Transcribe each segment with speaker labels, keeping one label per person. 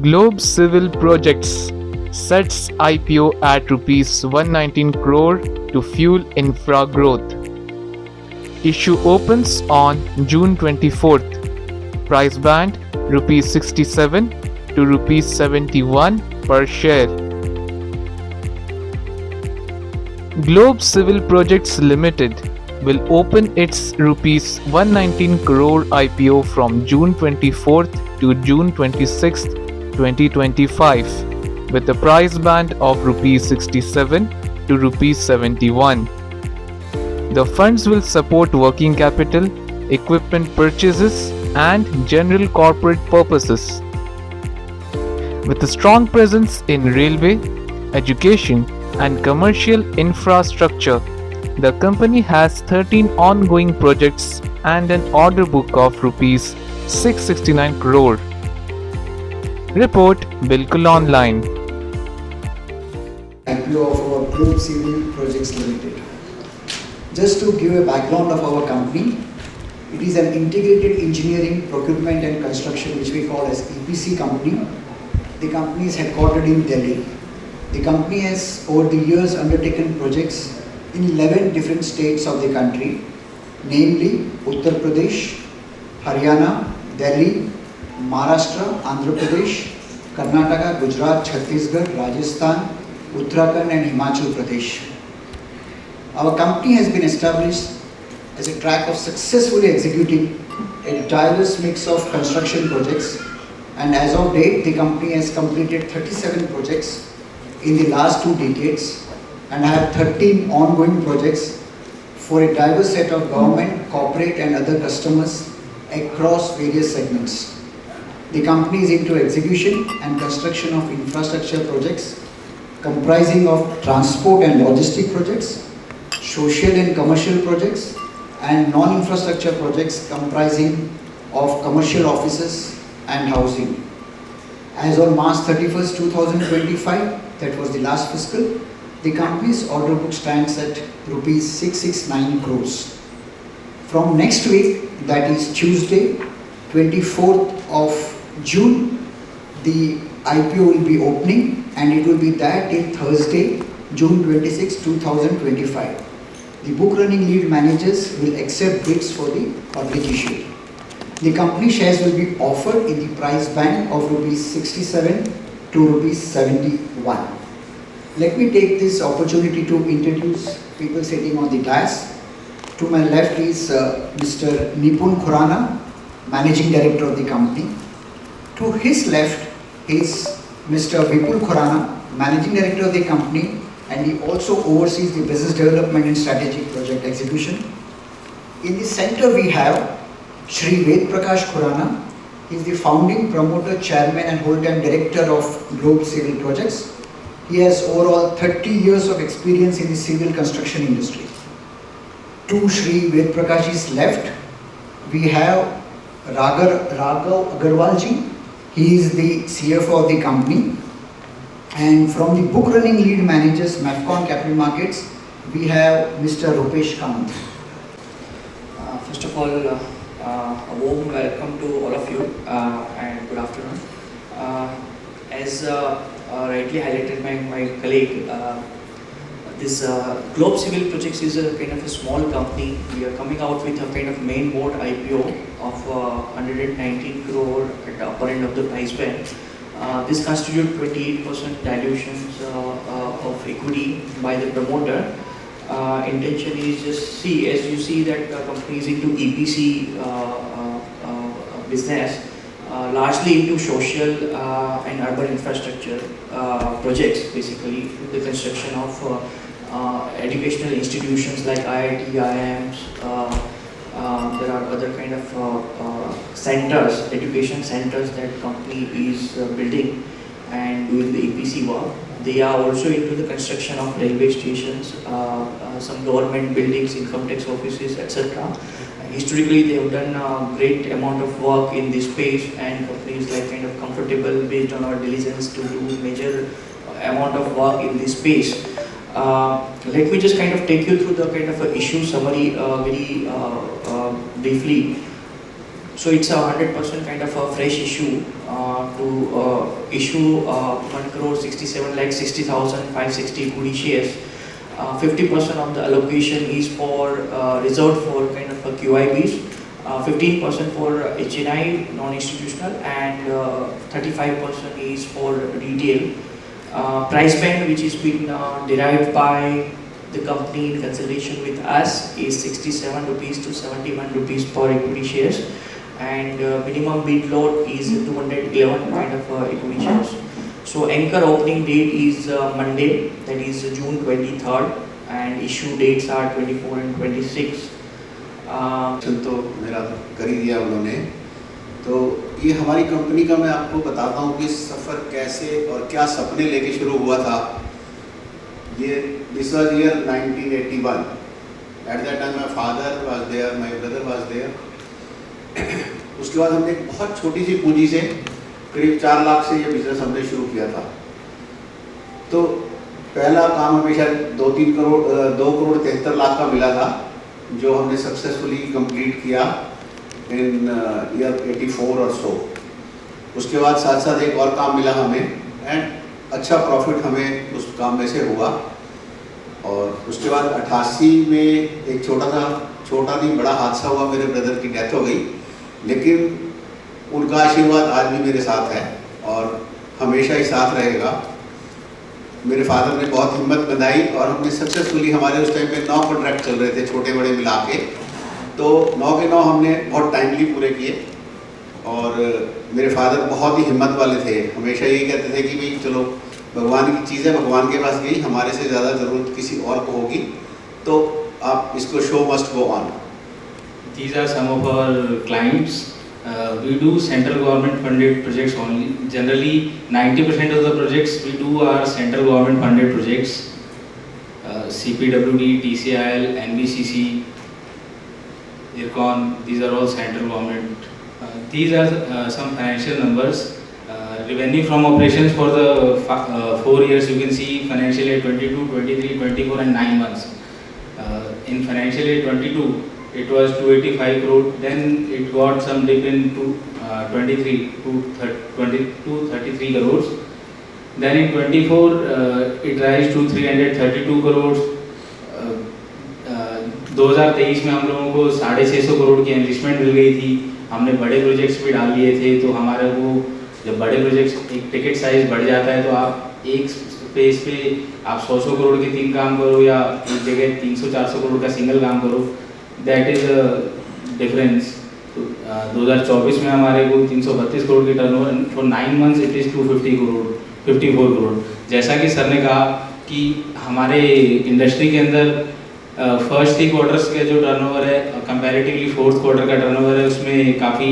Speaker 1: Globe Civil Projects sets IPO at rupees 119 crore to fuel infra growth. Issue opens on June 24th. Price band rupees 67 to rupees 71 per share. Globe Civil Projects Limited will open its rupees 119 crore IPO from June 24th to June 26th, 2025 with a price band of rupees 67 to rupees 71. The funds will support working capital, equipment purchases, and general corporate purposes. With a strong presence in railway, education, and commercial infrastructure, the company has 13 ongoing projects and an order book of rupees 669 crore. Report Bilkul Online.
Speaker 2: IPO of our Globe Civil Projects Limited. Just to give a background of our company, it is an integrated engineering, procurement and construction which we call as EPC company. The company is headquartered in Delhi. The company has over the years undertaken projects in 11 different states of the country, namely Uttar Pradesh, Haryana, Delhi, Maharashtra, Andhra Pradesh, Karnataka, Gujarat, Chhattisgarh, Rajasthan, Uttarakhand and Himachal Pradesh. Our company has been established as a track of successfully executing a diverse mix of construction projects, and as of date the company has completed 37 projects in the last 2 decades and have 13 ongoing projects for a diverse set of government, corporate and other customers across various segments. The company is into execution and construction of infrastructure projects comprising of transport and logistic projects, social and commercial projects, and non-infrastructure projects comprising of commercial offices and housing. As on March 31st, 2025, that was the last fiscal, the company's order book stands at rupees 669 crores. From next week, that is Tuesday, 24th of June, the IPO will be opening and it will be there till Thursday, June 26, 2025. The book running lead managers will accept bids for the public issue. The company shares will be offered in the price band of rupees 67 to rupees 71. Let me take this opportunity to introduce people sitting on the dais. To my left is Mr. Nipun Khurana, Managing Director of the company. To his left is Mr. Vipul Khurana, Managing Director of the company, and he also oversees the business development and strategic project execution. In the center we have Shri Ved Prakash Khurana. He is the founding promoter, chairman and whole-time director of Globe Civil Projects. He has overall 30 years of experience in the civil construction industry. To Shri Ved Prakash's left, we have Raghav Agarwalji. He is the CFO of the company. And from the book running lead managers, Mafcon Capital Markets, we have Mr. Rupesh Kant.
Speaker 3: First of all, a warm welcome to all of you and good afternoon. As rightly highlighted by my colleague, this Globe Civil Projects is a kind of a small company. We are coming out with a kind of main board IPO of 119 crore at the upper end of the price band. This constitutes 28% dilutions of equity by the promoter. Intention is just see, as you see that the company is into EPC business, largely into social and urban infrastructure projects, basically the construction of educational institutions like IIT, IIMs. There are other kind of centers, education centers that company is building and doing the EPC work. They are also into the construction of railway stations, some government buildings, income tax offices, etc. Historically, they have done a great amount of work in this space, and companies like kind of comfortable based on our diligence to do major amount of work in this space. Let me just kind of take you through the kind of issue summary very briefly. So it's a 100% kind of a fresh issue to issue 1 crore 67 lakh 60,560 equity shares. 50% of the allocation is for reserved for kind of a QIBs, 15% for HNI non-institutional, and 35% is for retail. Price band which is been derived by the company in consultation with us is 67 rupees to 71 rupees per equity shares, and minimum bid lot is 211 kind of equity shares. So anchor opening date is Monday, that is June 23rd, and issue dates are 24 and 26.
Speaker 4: तो मेरा कर ही दिया उन्होंने। तो ये हमारी company का मैं आपको बताता हूँ कि सफ़र कैसे और क्या सपने लेके शुरू हुआ था। ये this was year 1981। At that time my father was there, my brother was there. उसके बाद हमने एक बहुत छोटी सी पूंजी से करीब 4 लाख से ये बिज़नेस हमने शुरू किया था। तो पहला काम हमेशा 2 करोड़ 73 लाख का मिला था, जो हमने सक्सेसफुली कंप्लीट किया इन ईयर 84 और सो। उसके बाद साथ साथ एक और काम मिला हमें, एंड अच्छा प्रॉफिट हमें उस काम में से हुआ। और उसके बाद 88 में एक छोटा नहीं बड़ा हादसा हुआ, मेरे ब्रदर की डेथ हो गई, लेकिन उनका आशीर्वाद आज भी मेरे साथ है और हमेशा ही साथ रहेगा। मेरे फादर ने बहुत हिम्मत बनाई और हमने सक्सेसफुली, हमारे उस टाइम पे 9 कॉन्ट्रैक्ट चल रहे थे छोटे बड़े मिला के, तो 9 के 9 हमने बहुत टाइमली पूरे किए। और मेरे फादर बहुत ही हिम्मत वाले थे, हमेशा यही कहते थे कि भाई चलो भगवान की चीज़ है, भगवान के पास गई, हमारे से ज़्यादा ज़रूरत किसी और को होगी, तो आप इसको show must go on.
Speaker 5: These are some of our clients. We do central government funded projects only. Generally 90% of the projects we do are central government funded projects. CPWD, TCIL, NBCC, IRCON, these are all central government. These are some financial numbers. Revenue from operations for the 4 years, you can see financial year 22, 23, 24 and 9 months. In financial year 22, it was 285 crore, then it got some dip in 23 to 33 crores. Then in 24, it rise to 332 crores. 2023 में हम लोगों को 650 करोड़ की investment मिल गई थी। हमने बड़े projects भी डाल लिए थे, तो हमारे को जब बड़े प्रोजेक्ट्स एक टिकट साइज बढ़ जाता है, तो आप एक स्पेस पे आप 100 करोड़ के 3 काम करो या एक जगह 300-400 करोड़ का सिंगल काम करो, दैट इज़ अ डिफरेंस। 2024 में हमारे को 332 करोड़ की turnover, for 9 months it is 54 crore. जैसा कि सर ने कहा कि हमारे इंडस्ट्री के अंदर फर्स्ट 3 क्वार्टर्स के जो टर्नओवर है कंपैरेटिवली 4th क्वार्टर का टर्नओवर है, उसमें काफ़ी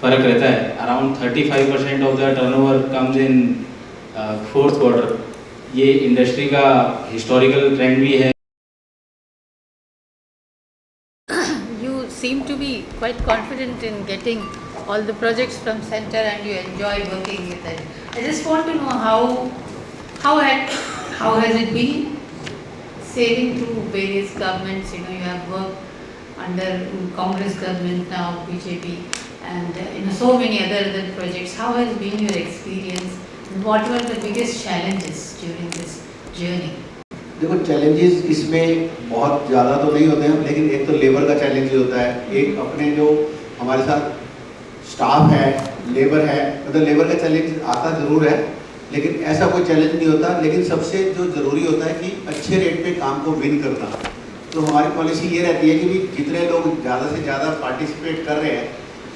Speaker 5: फ़र्क रहता है। Around 35% of the turnover comes in 4th quarter. ये इंडस्ट्री का हिस्टोरिकल ट्रेंड भी है।
Speaker 6: Seem to be quite confident in getting all the projects from center, and you enjoy working with it. I just want to know how has it been sailing through various governments? You know, you have worked under Congress government, now BJP, and so many other projects. How has been your experience? And what were the biggest challenges during this journey?
Speaker 4: देखो, challenges इसमें बहुत ज़्यादा तो नहीं होते हैं, लेकिन एक तो लेबर का चैलेंज होता है, एक अपने जो हमारे साथ स्टाफ है, लेबर है, मतलब लेबर का चैलेंज आता ज़रूर है, लेकिन ऐसा कोई चैलेंज नहीं होता। लेकिन सबसे जो ज़रूरी होता है कि अच्छे रेट पे काम को विन करना। तो हमारी पॉलिसी ये रहती है कि भी जितने लोग ज़्यादा से ज़्यादा पार्टिसिपेट कर रहे हैं,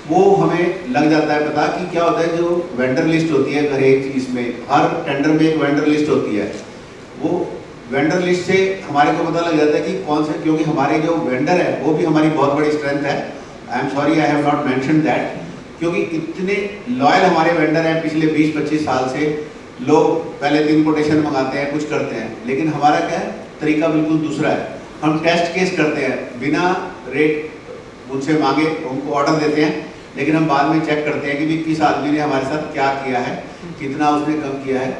Speaker 4: वो हमें लग जाता है पता कि क्या होता है। जो वेंडर लिस्ट होती है हर एक चीज़ में, हर टेंडर में एक वेंडर लिस्ट होती है, वो वेंडर लिस्ट से हमारे को पता लग जाता है कि कौन से, क्योंकि हमारे जो वेंडर है वो भी हमारी बहुत बड़ी स्ट्रेंथ है। I am sorry I have not mention that, क्योंकि इतने लॉयल हमारे वेंडर हैं। पिछले 20-25 साल से लोग पहले 3 कोटेशन मंगाते हैं, कुछ करते हैं, लेकिन हमारा क्या है, तरीका बिल्कुल दूसरा है। हम टेस्ट केस करते हैं, बिना रेट उनसे मांगे उनको ऑर्डर देते हैं, लेकिन हम बाद में चेक करते हैं कि भी किस आदमी ने हमारे साथ क्या किया है, कितना उसने कम किया है।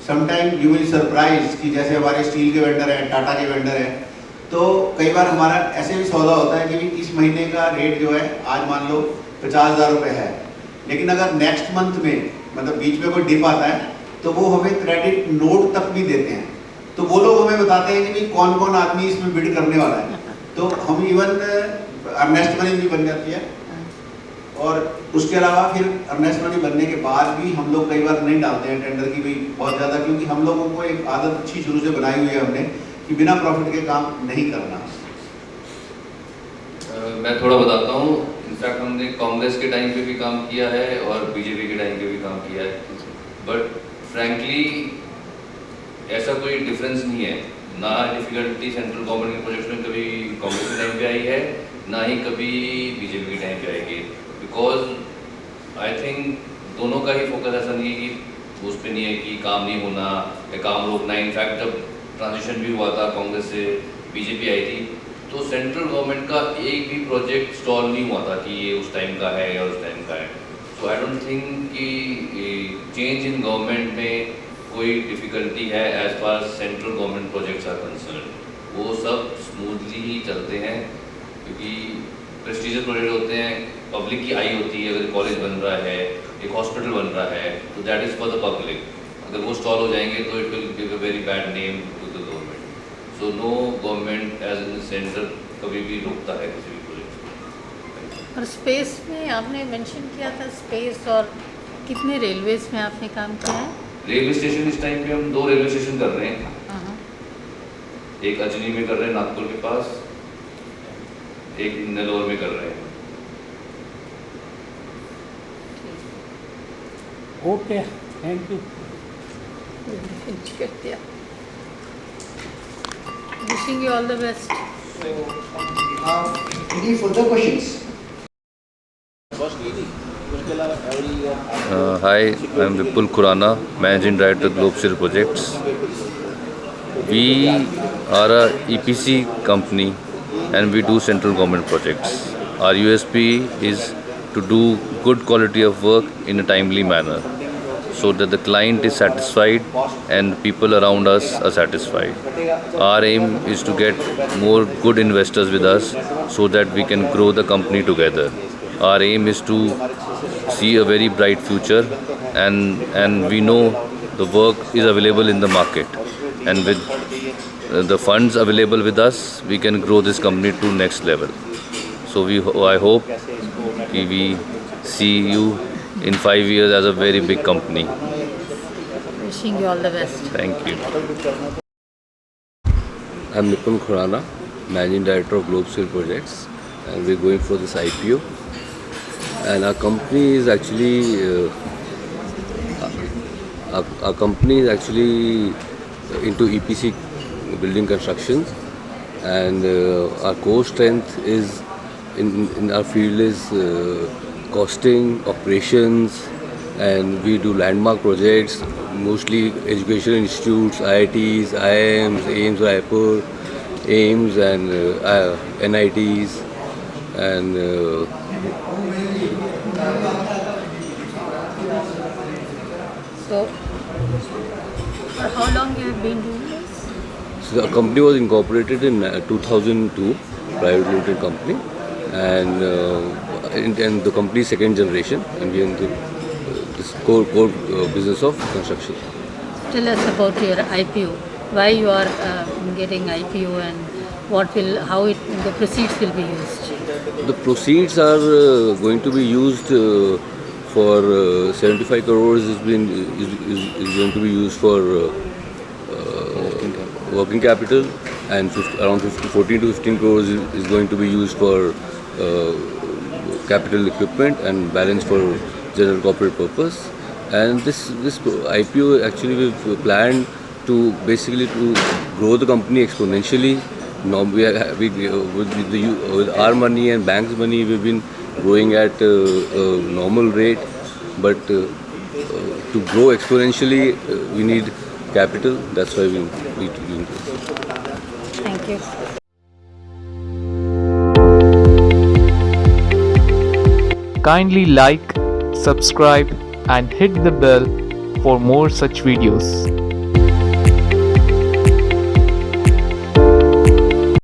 Speaker 4: समटाइम यू विल सरप्राइज कि जैसे हमारे स्टील के वेंडर हैं, टाटा के वेंडर हैं, तो कई बार हमारा ऐसे भी सौदा होता है कि इस महीने का रेट जो है, आज मान लो 50,000 रुपये है, लेकिन अगर नेक्स्ट मंथ में मतलब बीच में कोई डिप आता है तो वो हमें क्रेडिट नोट तक भी देते हैं। तो वो लोग हमें बताते हैं कि कौन कौन आदमी इसमें बिड करने वाला है, तो हम इवन अर्नेस्ट मनी भी बन जाती है। और उसके अलावा फिर अर्नेस्ट मनी बनने के बाद भी हम लोग कई बार नहीं डालते हैं टेंडर की भी बहुत ज़्यादा, क्योंकि हम लोगों को एक आदत अच्छी शुरू से बनाई हुई है हमने कि बिना प्रॉफिट के काम नहीं करना।
Speaker 7: मैं थोड़ा बताता हूँ। इनफैक्ट हमने कांग्रेस के टाइम पे भी काम किया है और बीजेपी के टाइम पे भी काम किया है, बट फ्रैंकली ऐसा कोई डिफरेंस नहीं है। ना डिफिकल्टी सेंट्रल गवर्नमेंट के प्रोजेक्ट्स में कभी कांग्रेस के टाइम पे आई है, ना ही कभी बीजेपी के टाइम पे आएगी, बिकॉज आई थिंक दोनों का ही फोकस ऐसा नहीं है कि उस पर नहीं है कि काम नहीं होना या काम रोकना। इनफैक्ट जब ट्रांजिशन भी हुआ था कांग्रेस से बीजेपी आई थी तो सेंट्रल गवर्नमेंट का एक भी प्रोजेक्ट स्टॉल नहीं हुआ था कि ये उस टाइम का है या उस टाइम का है। सो आई डोंट थिंक कि चेंज इन गवर्नमेंट में कोई डिफ़िकल्टी है as far central government projects are concern. वो सब स्मूथली ही चलते हैं क्योंकि प्रेस्टिजियस प्रोजेक्ट होते हैं, पब्लिक की आई होती है। अगर कॉलेज बन रहा है, एक हॉस्पिटल बन रहा है, तो that is for the public. अगर वो स्टॉल हो जाएंगे तो it will give a very bad name to the government. So no government as in centre कभी भी रोकता है किसी भी प्रोजेक्ट।
Speaker 6: और स्पेस में आपने मेंशन किया था स्पेस, और कितने रेलवेज में आपने काम किया है?
Speaker 7: रेलवे स्टेशन इस टाइम पे हम 2 रेलवे स्टेशन कर रहे हैं।
Speaker 6: हाँ।
Speaker 7: एक अजनी में कर रहे हैं नागपुर के पास, एक नेल्लोर में कर रहे हैं।
Speaker 8: Okay, thank you.
Speaker 6: फिनिश कर दिया। Wishing you all the best.
Speaker 2: Any further questions?
Speaker 9: Hi, I'm Vipul Khurana, Managing Director, Global Projects. We are a EPC company and we do central government projects. Our USP is to do good quality of work in a timely manner so that the client is satisfied and people around us are satisfied. Our aim is to get more good investors with us so that we can grow the company together. Our aim is to see a very bright future, and we know the work is available in the market, and with the funds available with us we can grow this company to next level. So I hope we see you in 5 years as a very big company.
Speaker 6: Wishing you all the best.
Speaker 9: Thank you. I'm Nipun Khurana, Managing Director of Global Projects, and we're going for this IPO. And our company is actually into EPC building constructions, and our core strength is in our field is costing, operations, and we do landmark projects, mostly education institutes, IITs, IIMs, AIMS Raipur, AIMS and NITs, and
Speaker 6: So, for how long you have been doing this?
Speaker 9: so the company was incorporated in 2002, private limited company, and the company is second generation, and we are in this core business of construction.
Speaker 6: Tell us about your IPO. Why you are getting IPO, and how the proceeds will be used?
Speaker 9: The proceeds are going to be used for 75 crores is going to be used for working capital, and around 14 to 15 crores is going to be used for capital equipment, and balance for general corporate purpose. And this IPO actually we've planned to basically to grow the company exponentially. Now with our money and bank's money, we've been growing at a normal rate, but to grow exponentially we need capital. That's why we need to do this.
Speaker 6: Thank you.
Speaker 1: Kindly like, subscribe and hit the bell for more such videos.